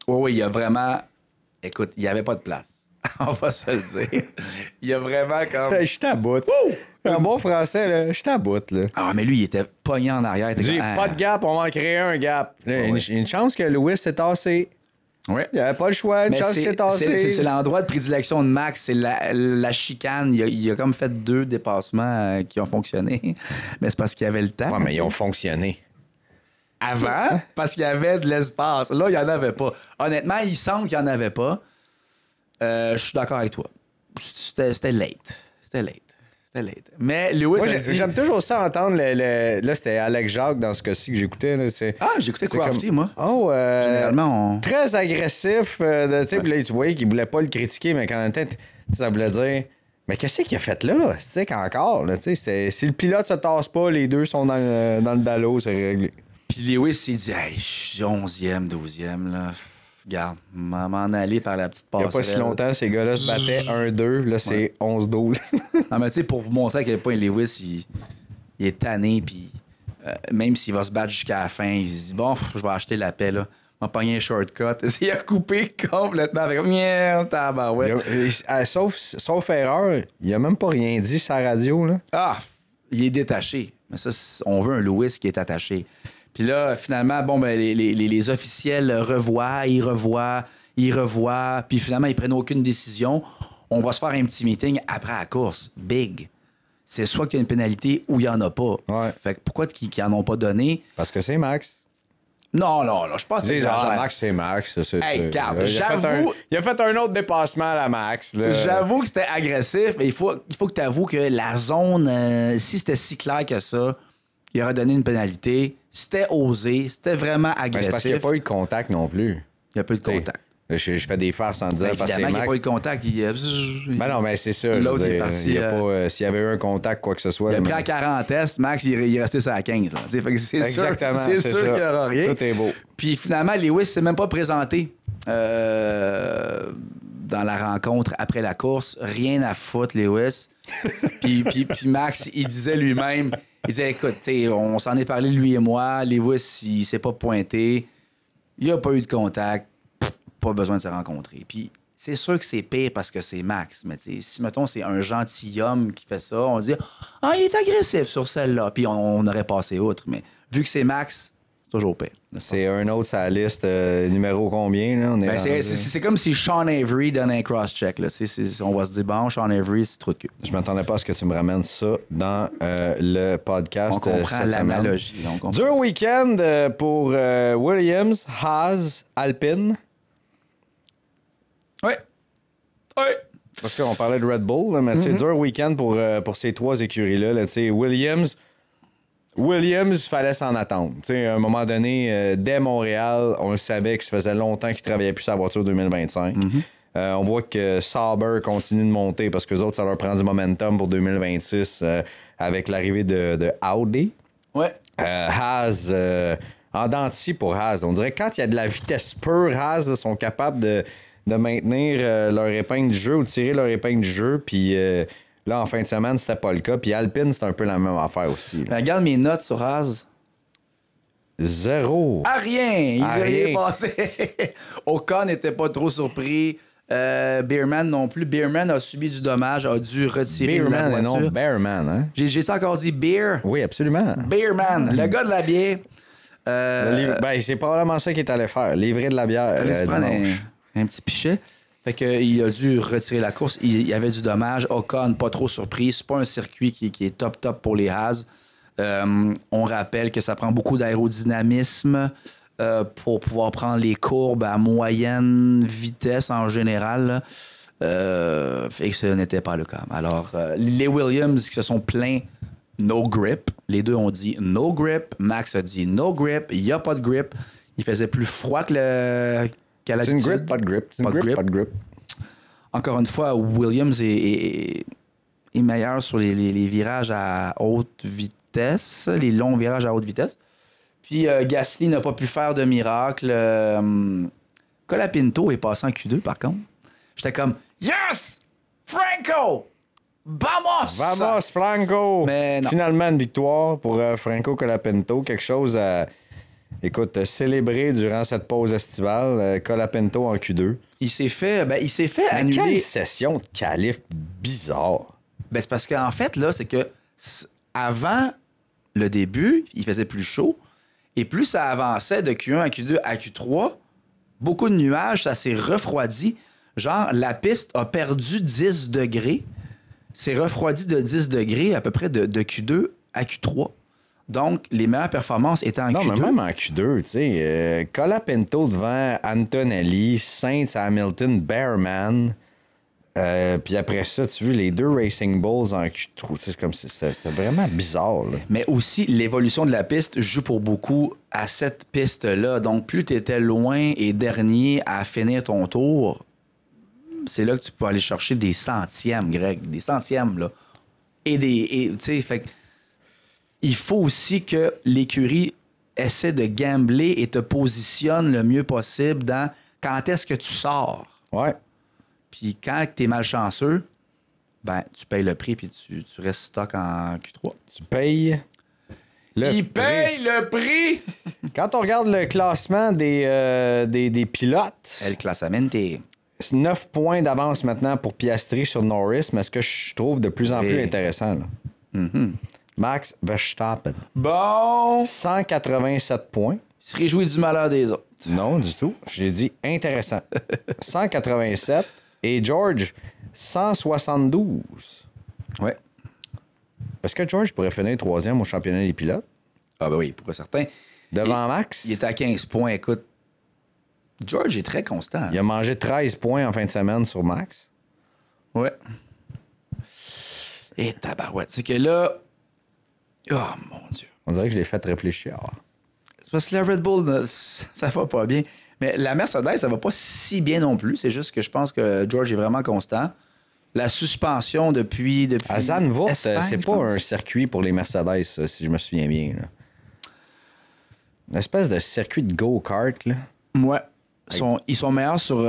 Oui, il y a vraiment... Écoute, il n'y avait pas de place. On va se le dire. Il y a vraiment comme... Je t'aboute. Un bon français, là, je t'aboute, là. Ah, mais lui, il était pogné en arrière. J'ai pas de gap, on va en créer un gap. Là, une chance que Lewis s'est tassé. Oui. Il n'y avait pas le choix, une chance qu'il s'est tassé. C'est l'endroit de prédilection de Max, c'est la chicane. Il a comme fait 2 dépassements qui ont fonctionné. Mais c'est parce qu'il y avait le temps. Ouais, mais ils ont fonctionné. Avant, parce qu'il y avait de l'espace. Là, il n'y en avait pas. Honnêtement, il semble qu'il n'y en avait pas. Je suis d'accord avec toi. C'était late. Mais Lewis moi, j'aime toujours ça entendre là, c'était Alex Jacques dans ce cas-ci que j'écoutais. Là, j'écoutais Crafty, comme... moi. Généralement, très agressif. Puis là, tu voyais qu'il voulait pas le critiquer, mais quand même temps, ça voulait dire... Mais qu'est-ce qu'il a fait là? C'est qu'encore, là, si le pilote se tasse pas, les deux sont dans le dallo, c'est réglé. Puis Lewis s'est dit, hey, je suis 11e, 12e, là. Regarde, m'en aller par la petite passerelle. Il n'y a pas si longtemps, ces gars-là se battaient 1-2. Là, c'est 11-12. Non, mais tu sais, pour vous montrer à quel point Lewis, il est tanné, puis même s'il va se battre jusqu'à la fin, il se dit, bon, je vais acheter la paix, là. On va pogner un shortcut. Il a coupé complètement avec merde, tabarouette. Sauf erreur, il a même pas rien dit sur la radio, là. Ah, il est détaché. Mais ça, on veut un Lewis qui est attaché. Puis là, finalement, bon, ben, les officiels revoient, ils revoient, puis finalement, ils prennent aucune décision. On va se faire un petit meeting après la course. Big. C'est soit qu'il y a une pénalité ou il n'y en a pas. Ouais. Fait que pourquoi qu'ils n'en ont pas donné? Parce que c'est Max. Non, je pense que c'est Max, c'est Max. Hey, regarde, j'avoue... Il a fait un autre dépassement à la Max. Là. J'avoue que c'était agressif, mais il faut que tu avoues que la zone, si c'était si clair que ça, il aurait donné une pénalité. C'était osé, c'était vraiment agressif. Mais c'est parce qu'il n'y a pas eu de contact non plus. Il n'y a pas eu de contact. Je fais des farces en disant parce que c'est Max. Il n'y a pas eu de contact. Ben non, mais c'est ça. L'autre est parti. S'il y avait eu un contact, quoi que ce soit. Il a pris à 40 tests, Max, il est resté sur la 15. C'est sûr qu'il n'y aura rien. Tout est beau. Puis finalement, Lewis ne s'est même pas présenté dans la rencontre après la course. Rien à foutre, Lewis. puis Max, il disait lui-même, il disait, écoute, on s'en est parlé, lui et moi. Lewis, il s'est pas pointé. Il n'y a pas eu de contact. Pas besoin de se rencontrer. Puis c'est sûr que c'est pire parce que c'est Max. Mais si, mettons, c'est un gentilhomme qui fait ça, on dit « Ah, il est agressif sur celle-là. » Puis on aurait passé outre. Mais vu que c'est Max, c'est toujours pire. C'est un autre sur la liste. Numéro combien? Là? C'est comme si Sean Avery donnait un cross-check. Là. On va se dire « Bon, Sean Avery, c'est trop de cul. » Je m'attendais pas à ce que tu me ramènes ça dans le podcast. On comprend l'analogie. Dur week-end pour Williams, Haas, Alpine. Oui. Parce qu'on parlait de Red Bull, là, mais c'est dur week-end pour ces 3 écuries-là. Là, Williams, il fallait s'en attendre. À un moment donné, dès Montréal, on le savait que ça faisait longtemps qu'il ne travaillait plus sa voiture 2025. On voit que Sauber continue de monter parce que les autres, ça leur prend du momentum pour 2026 avec l'arrivée de Audi. Ouais. Haas, en dents de scie pour Haas. On dirait que quand il y a de la vitesse pure, Haas là, sont capables de maintenir leur épingle du jeu ou de tirer leur épingle du jeu. Puis là, en fin de semaine, c'était pas le cas. Puis Alpine, c'est un peu la même affaire aussi. Regarde mes notes sur Haas. 0. Rien! Il s'est rien passé. Ocon n'était pas trop surpris. Beerman non plus. Beerman a subi du dommage, a dû retirer la Beerman et voiture. non Bearman, hein? J'ai encore dit Beer? Oui, absolument. Beerman, le gars de la bière. C'est probablement ça qu'il est allé faire, livrer de la bière Allez se prendre dimanche. un petit pichet. Fait qu'il a dû retirer la course. Il y avait du dommage. Ocon, pas trop surpris. C'est pas un circuit qui est top pour les Haas. On rappelle que ça prend beaucoup d'aérodynamisme pour pouvoir prendre les courbes à moyenne vitesse en général. Fait que ce n'était pas le cas. Alors, les Williams qui se sont plaints no grip. Les deux ont dit no grip. Max a dit no grip. Il n'y a pas de grip. Il faisait plus froid qu'à C'est l'habitude. une grip, pas de grip. C'est une grip, pas de grip. Encore une fois, Williams est meilleur sur les virages à haute vitesse, les longs virages à haute vitesse. Puis Gasly n'a pas pu faire de miracle. Colapinto est passé en Q2, par contre. J'étais comme « Yes! Franco! Vamos! » Vamos, Franco! Mais non. Finalement, une victoire pour Franco Colapinto. Quelque chose à, célébrer durant cette pause estivale. Colapinto en Q2. Il s'est fait Quelle annuler. session de qualif bizarre. C'est parce qu'en fait, là, c'est que avant le début, il faisait plus chaud. Et plus ça avançait de Q1 à Q2 à Q3, beaucoup de nuages, ça s'est refroidi. Genre, la piste a perdu 10 degrés. C'est refroidi de 10 degrés à peu près de Q2 à Q3. Donc, les meilleures performances étaient en Non, Q2. mais même en Q2, tu sais, Colapinto devant Antonelli, Sainz, Hamilton, Bearman. Puis après ça, tu vois, les deux Racing Bulls en Q3, c'est comme c'était vraiment bizarre. Là. Mais aussi, l'évolution de la piste joue pour beaucoup à cette piste-là. Donc, plus tu étais loin et dernier à finir ton tour, c'est là que tu peux aller chercher des centièmes, Greg. Des centièmes, là. Et tu sais, fait que il faut aussi que l'écurie essaie de gambler et te positionne le mieux possible dans quand est-ce que tu sors. Ouais. Puis quand tu es malchanceux, ben tu payes le prix puis tu restes stock en Q3. Tu payes Il paye le prix! Quand on regarde le classement des pilotes, El Classamento. 9 points d'avance maintenant pour Piastri sur Norris, mais ce que je trouve de plus en plus Oui. intéressant, là. Max Verstappen, Bon! 187 points. Il se réjouit du malheur des autres. Non, du tout. J'ai dit intéressant. 187. Et George, 172. Ouais. Est-ce que George pourrait finir troisième au championnat des pilotes? Ah ben oui, pour certains. Devant Max? Il était à 15 points. Écoute, George est très constant. Il a mangé 13 points en fin de semaine sur Max. Ouais. Et tabarouette. C'est que là... Oh, mon Dieu. On dirait que je l'ai fait réfléchir. C'est parce que la Red Bull, ça va pas bien. Mais la Mercedes, ça va pas si bien non plus. C'est juste que je pense que George est vraiment constant. La suspension depuis À Zandvoort, Espagne, c'est je pas pense. un circuit pour les Mercedes, ça, si je me souviens bien. Là. Une espèce de circuit de go-kart. Là. Ouais. Ils sont meilleurs sur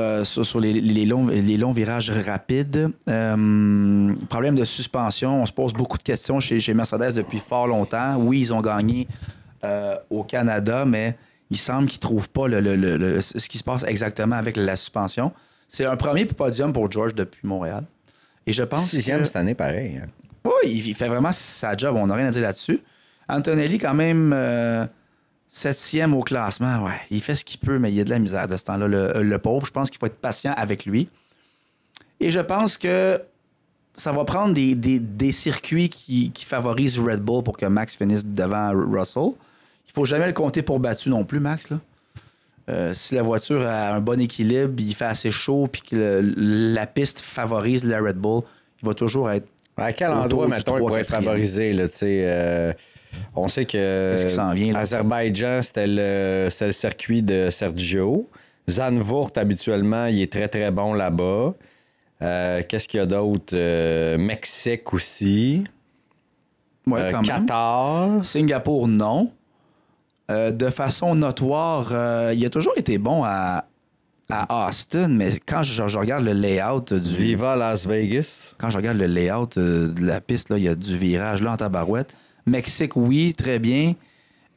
les longs virages rapides. Problème de suspension. On se pose beaucoup de questions chez Mercedes depuis fort longtemps. Oui, ils ont gagné au Canada, mais il semble qu'ils ne trouvent pas ce qui se passe exactement avec la suspension. C'est un premier podium pour George depuis Montréal. Et je pense 6e cette année, pareil. Hein. Oui, il fait vraiment sa job. On n'a rien à dire là-dessus. Antonelli, quand même... 7e au classement, ouais. Il fait ce qu'il peut, mais il y a de la misère de ce temps-là, le pauvre. Je pense qu'il faut être patient avec lui. Et je pense que ça va prendre des circuits qui favorisent Red Bull pour que Max finisse devant Russell. Il faut jamais le compter pour battu non plus, Max. Là. Si la voiture a un bon équilibre, il fait assez chaud, puis que la piste favorise la Red Bull, il va toujours être... À quel autour endroit, du mettons, il 3, pourrait être 4e. favorisé? Là, on sait que Qu'est-ce qui s'en vient, là? Azerbaïdjan, c'était le circuit de Sergio. Zandvoort, habituellement, il est très, très bon là-bas. Qu'est-ce qu'il y a d'autre? Mexique aussi. Ouais, quand même. Qatar. Singapour, non. De façon notoire, il a toujours été bon à Austin, mais quand je regarde le layout du... Viva Las Vegas. Quand je regarde le layout de la piste, là, il y a du virage là en tabarouette. Mexique, oui, très bien.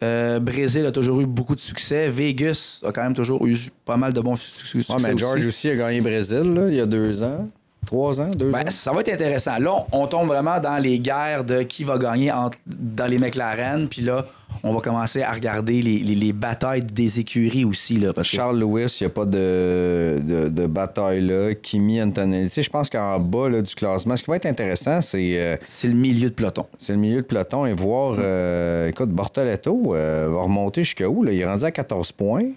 Brésil a toujours eu beaucoup de succès. Vegas a quand même toujours eu pas mal de bons succès. Ouais, mais George aussi a gagné Brésil là, il y a 2 ans. 3 ans, 2 ans. Ça va être intéressant. Là, on tombe vraiment dans les guerres de qui va gagner dans les McLaren. Puis là, on va commencer à regarder les batailles des écuries aussi. Là, parce Charles Lewis, il n'y a pas de bataille là. Kimi Antonelli. Tu sais, je pense qu'en bas là, du classement, ce qui va être intéressant, c'est... c'est le milieu de peloton. C'est le milieu de peloton et voir... écoute, Bortoletto va remonter jusqu'à où? Là? Il est rendu à 14 points.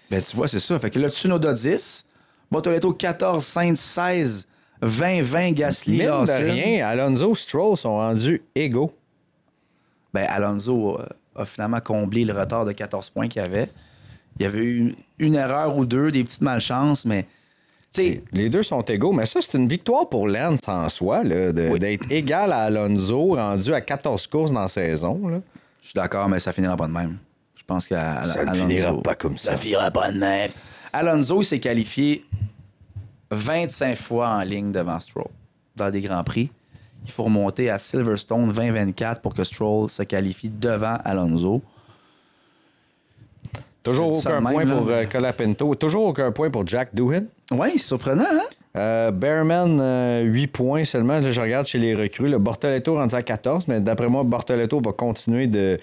Ben, tu vois, c'est ça. Fait que là, Tsunoda 10, Bortoletto 14, Sainz 16... 20, Gasly, mine Lawson. de rien, Alonso, Stroll sont rendus égaux. Ben, Alonso a finalement comblé le retard de 14 points qu'il y avait. Il y avait eu une erreur ou deux, des petites malchances, mais... Les deux sont égaux, mais ça, c'est une victoire pour Lance en soi, là, d'être égal à Alonso, rendu à 14 courses dans la saison. Là. Je suis d'accord, mais ça finira pas de même. Je pense que ça ne finira pas comme ça. Ça finira pas de même. Alonso, il s'est qualifié 25 fois en ligne devant Stroll dans des Grands Prix. Il faut remonter à Silverstone 2024 pour que Stroll se qualifie devant Alonso. Toujours aucun point pour Colapinto. Toujours aucun point pour Jack Doohan. Oui, c'est surprenant, hein? Bearman, 8 points seulement. Là, je regarde chez les recrues. Le Bortoletto rendu à 14, mais d'après moi, Bortoletto va continuer de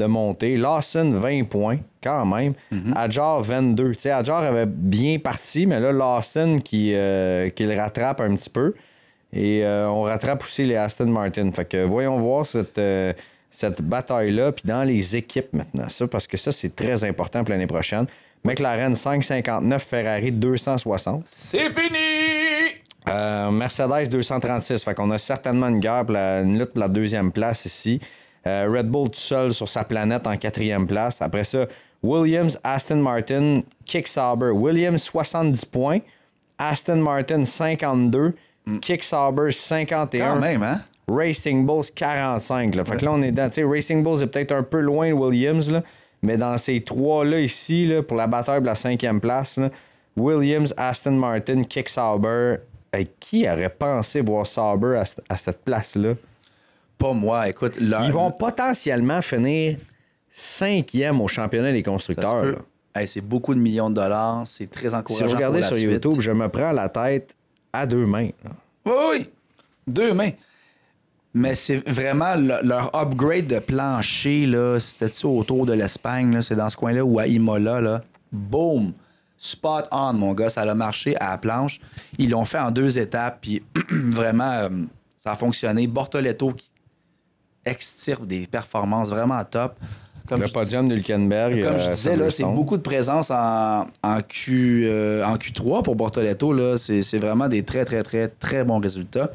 monter. Lawson, 20 points, quand même. Adjar, 22. Tu sais, Adjar avait bien parti, mais là, Lawson qui le rattrape un petit peu. Et on rattrape aussi les Aston Martin. Fait que voyons voir cette bataille-là. Puis dans les équipes maintenant, ça, parce que ça, c'est très important pour l'année prochaine. McLaren, 5,59. Ferrari, 260. C'est fini! Mercedes, 236. Fait qu'on a certainement une lutte pour la deuxième place ici. Red Bull tout seul sur sa planète en 4e place. Après ça, Williams, Aston Martin, Kick Sauber. Williams, 70 points. Aston Martin, 52. Kick Sauber, 51. Quand même, hein? Racing Bulls, 45. Là. Fait que là, on est dans... Tu sais, Racing Bulls est peut-être un peu loin de Williams, là, mais dans ces trois-là ici, là, pour la bataille de la 5e place, là, Williams, Aston Martin, Kick Sauber. Qui aurait pensé voir Sauber à cette place-là? Pas moi, écoute. Ils vont potentiellement finir 5e au championnat des constructeurs. Hey, c'est beaucoup de millions de dollars. C'est très encourageant. Si vous regardez sur YouTube, je me prends la tête à 2 mains. Oui, 2 mains. Mais c'est vraiment leur upgrade de plancher, là, c'était-tu autour de l'Espagne, là, c'est dans ce coin-là, ou à Imola, là. Boom! Spot on, mon gars, ça a marché à la planche. Ils l'ont fait en 2 étapes, puis vraiment, ça a fonctionné. Bortoletto qui extirpe des performances vraiment top. Comme le podium de Hülkenberg. Comme je disais, là, c'est beaucoup de présence en Q3 pour Bortoletto. Là, c'est vraiment des très, très, très, très bons résultats.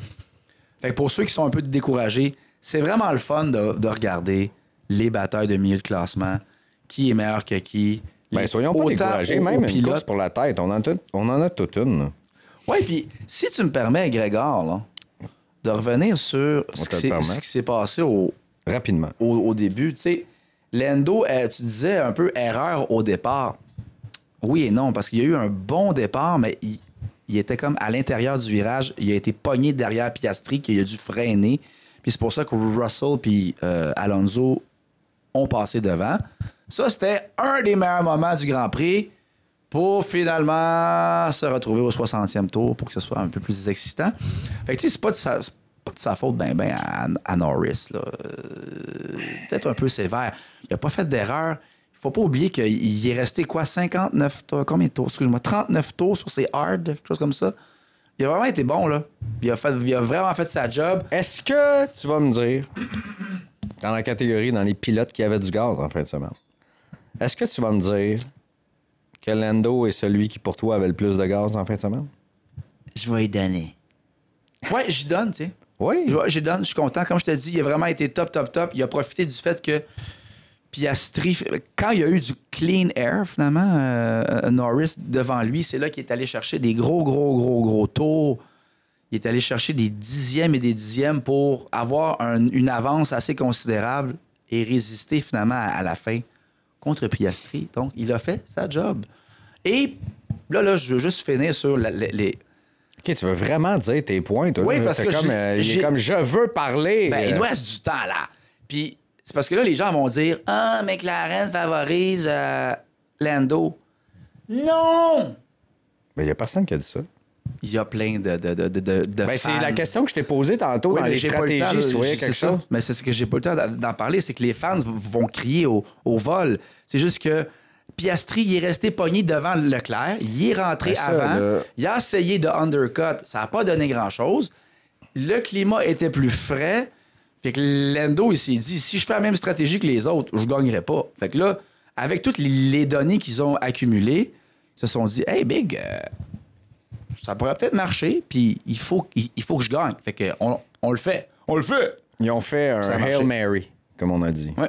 Fait que pour ceux qui sont un peu découragés, c'est vraiment le fun de regarder les batailles de milieu de classement. Qui est meilleur que qui. Ben, soyons pas découragés. Même une course pour la tête. On en a toute une. Oui, puis si tu me permets, Grégor, là, de revenir sur ce qui s'est passé rapidement au début. Tu sais, Lando, tu disais un peu erreur au départ. Oui et non, parce qu'il y a eu un bon départ, mais il était comme à l'intérieur du virage. Il a été pogné derrière Piastri, qu'il a dû freiner. Puis c'est pour ça que Russell puis Alonso ont passé devant. Ça, c'était un des meilleurs moments du Grand Prix pour finalement se retrouver au 60e tour pour que ce soit un peu plus excitant. Fait que tu sais, c'est pas de sa faute à Norris. Là. Peut-être un peu sévère. Il n'a pas fait d'erreur. Il faut pas oublier qu'il est resté 59 tours, combien de tours? Excuse-moi, 39 tours sur ses hard, quelque chose comme ça. Il a vraiment été bon, là. Il a vraiment fait sa job. Est-ce que tu vas me dire, dans la catégorie, dans les pilotes qui avaient du gaz en fin de semaine, est-ce que tu vas me dire que Lando est celui qui, pour toi, avait le plus de gaz en fin de semaine? Je vais y donner. Ouais, j'y donne, tu sais. Oui. J'y donne, je suis content. Comme je te dis, il a vraiment été top. Il a profité du fait que Piastri, quand il y a eu du clean air, finalement, Norris devant lui, c'est là qu'il est allé chercher des gros tours. Il est allé chercher des dixièmes et des dixièmes pour avoir une avance assez considérable et résister finalement à la fin contre Piastri. Donc, il a fait sa job. Et là, je veux juste finir sur les... OK, tu veux vraiment dire tes points, toi? Oui, là, parce que il est comme, je veux parler. Ben, il nous reste du temps, là. Puis, C'est parce que là, les gens vont dire « Ah, McLaren favorise Lando. » Non! Mais il n'y a personne qui a dit ça. Il y a plein de Ben, fans. c'est la question que je t'ai posée tantôt dans mais les j'ai pas le stratégies, temps, si vous voyez quelque ça. chose. Mais c'est ce que j'ai pas le temps d'en parler, c'est que les fans vont crier au vol. C'est juste que Piastri, il est resté pogné devant Leclerc. Il est rentré Ben ça, avant. là... Il a essayé de undercut. Ça n'a pas donné grand-chose. Le climat était plus frais. Fait que Lando, il s'est dit, si je fais la même stratégie que les autres, je gagnerai pas. Fait que là, avec toutes les données qu'ils ont accumulées, ils se sont dit, hey, Big, ça pourrait peut-être marcher, puis il faut que je gagne. Fait que on le fait. On le fait! Ils ont fait un Hail Mary, comme on a dit. Ouais.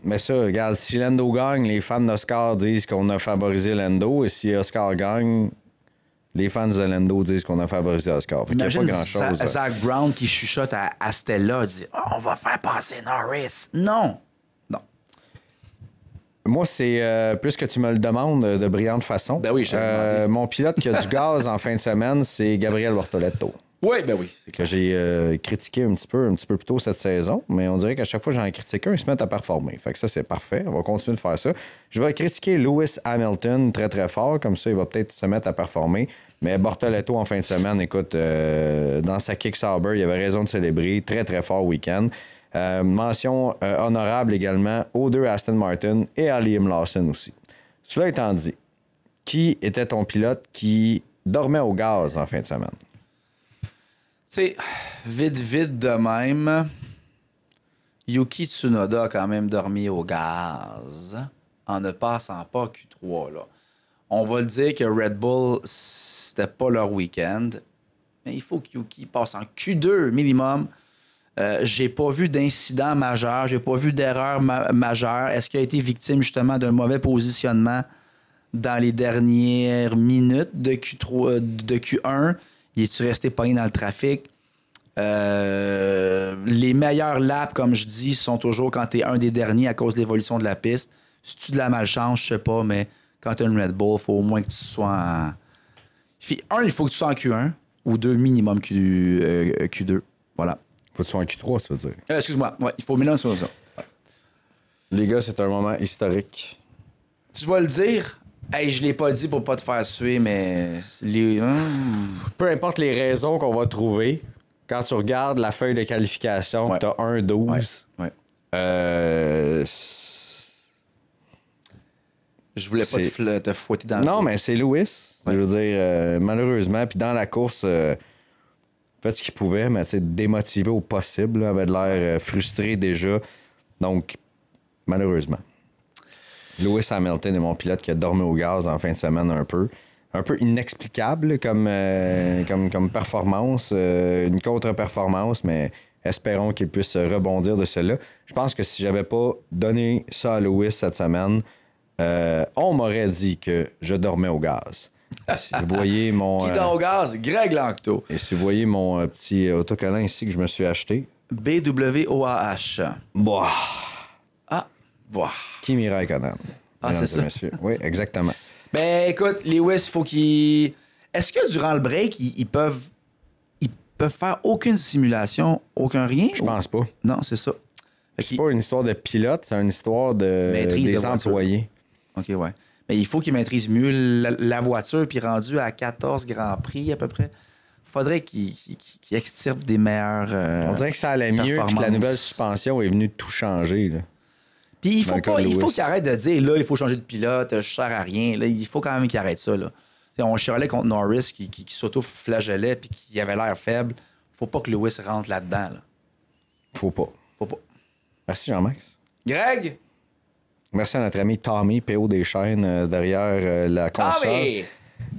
Mais ça, regarde, si Lando gagne, les fans d'Oscar disent qu'on a favorisé Lando, et si Oscar gagne, les fans de Lando disent qu'on a favorisé Oscar. Fait qu'il y a Imagine pas grand-chose. Zach Brown qui chuchote à Stella, dit « On va faire passer Norris. » Non! Non. Moi, c'est, puisque tu me le demandes de brillante façon, Ben oui, je t'ai demandé. mon pilote qui a du gaz en fin de semaine, c'est Gabriel Bortoletto. Oui, ben oui. C'est Que j'ai critiqué un petit peu plus tôt cette saison, mais on dirait qu'à chaque fois que j'en critique un, ils se mettent à performer. Fait que ça, c'est parfait. On va continuer de faire ça. Je vais critiquer Lewis Hamilton très, très fort. Comme ça, il va peut-être se mettre à performer. Mais Bortoletto, en fin de semaine, écoute, dans sa kick Sauber, il avait raison de célébrer. Très, très fort week-end. Mention honorable également aux deux Aston Martin et à Liam Lawson aussi. Cela étant dit, qui était ton pilote qui dormait au gaz en fin de semaine? Tu sais, vite de même, Yuki Tsunoda a quand même dormi au gaz en ne passant pas Q3. Là. On va le dire que Red Bull, c'était pas leur week-end, mais il faut que Yuki passe en Q2 minimum. J'ai pas vu d'incident majeur, j'ai pas vu d'erreur majeure. Est-ce qu'il a été victime justement d'un mauvais positionnement dans les dernières minutes de Q1? Il est-tu resté pogné dans le trafic? Les meilleurs laps, comme je dis, sont toujours quand tu es un des derniers à cause de l'évolution de la piste. Si tu de la malchance, je sais pas, mais quand tu as une Red Bull, il faut au moins que tu sois en... il faut que tu sois en Q1 ou 2 minimum Q2. Voilà. Faut que tu sois en Q3, ça veut dire. Excuse-moi, ouais, il faut mélanger sur ça. Les gars, c'est un moment historique. Tu vas le dire? Hey, je l'ai pas dit pour pas te faire suer, mais... Peu importe les raisons qu'on va trouver, quand tu regardes la feuille de qualification, Ouais. tu as 1-12. Ouais. Je voulais pas te fouetter dans le Non, dos. mais c'est Lewis. Ouais. Je veux dire, malheureusement. Puis dans la course, fait ce qu'il pouvait, mais démotivé au possible. Là, avait de l'air frustré déjà. Donc, malheureusement. Lewis Hamilton est mon pilote qui a dormi au gaz en fin de semaine un peu. Un peu inexplicable comme performance. Une contre-performance, mais espérons qu'il puisse rebondir de cela. Je pense que si j'avais pas donné ça à Lewis cette semaine, on m'aurait dit que je dormais au gaz. Si vous voyez mon... Qui dort au gaz? Greg Lanctot. Et si vous voyez mon petit autocollant ici que je me suis acheté... BWOAH. Boah! Boah. Kimi Raikkonen. Ah, c'est ça? Messieurs. Oui, exactement. Ben, écoute, Lewis, il faut qu'il... Est-ce que durant le break, ils peuvent faire aucune simulation, aucun rien? Je pense pas. Non, c'est ça. C'est pas une histoire de pilote, c'est une histoire Maîtrise des de voiture. employés. OK, ouais. Mais il faut qu'il maîtrise mieux la voiture, puis rendu à 14 Grands Prix à peu près. Faudrait qu'il extirpe des meilleurs On dirait que ça allait mieux, puis que la performances. nouvelle suspension est venue tout changer. Là. Puis Dans le cas de il faut Lewis. qu'il arrête de dire, là, il faut changer de pilote, je sers à rien. Là, il faut quand même qu'il arrête ça, là. T'sais, on chialait contre Norris qui s'auto-flagellait puis qui avait l'air faible. Faut pas que Lewis rentre là-dedans, là. Faut pas. Faut pas. Merci Jean-Max. Greg! Merci à notre ami Tommy, PO des chaînes, derrière la console. Tommy!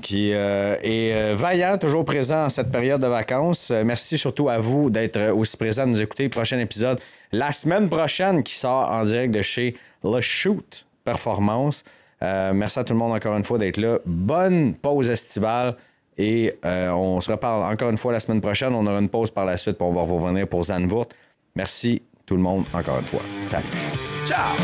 Qui est vaillant, toujours présent en cette période de vacances. Merci surtout à vous d'être aussi présent, de nous écouter. Prochain épisode la semaine prochaine qui sort en direct de chez Le Shoot Performance. Merci à tout le monde encore une fois d'être là. Bonne pause estivale et on se reparle encore une fois la semaine prochaine. On aura une pause par la suite pour on va revenir pour Zandvoort. Merci tout le monde encore une fois. Salut. Ciao!